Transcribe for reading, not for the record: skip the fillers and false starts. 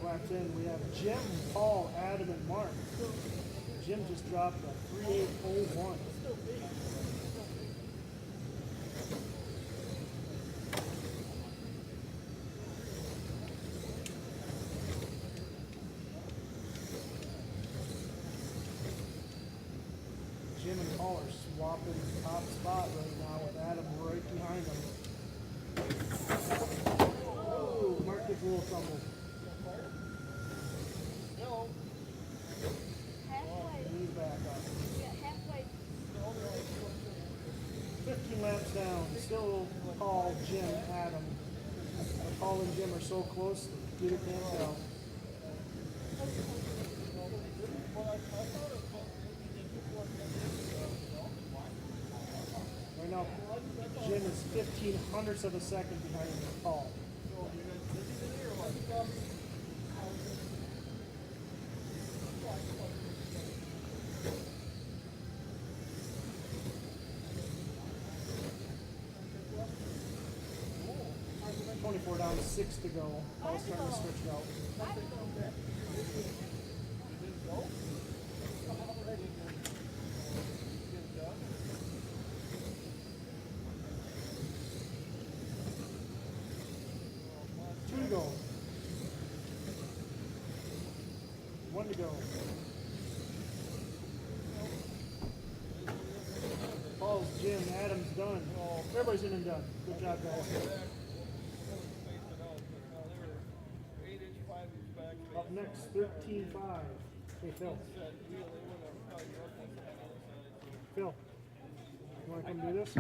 laps in, we have Jim, Paul, Adam, and Mark. Jim just dropped a 3801. Jim and Paul are swapping top spot right now with Adam right behind them. Oh, Mark gets a little tumble. Halfway. And he's back up. Yeah, halfway. 15 laps down. Still Paul, Jim, Adam. Paul and Jim are so close, Peter can't tell. Right now, Jim is 0.15 of a second behind Paul. 24 down, 6 to go. Paul's starting to switch out. Two to go. One to go. Paul's Jim, Adam's done. Everybody's in and done. Good job, guys. Up next, 13-5. Hey, Phil. Phil, you want to come do this?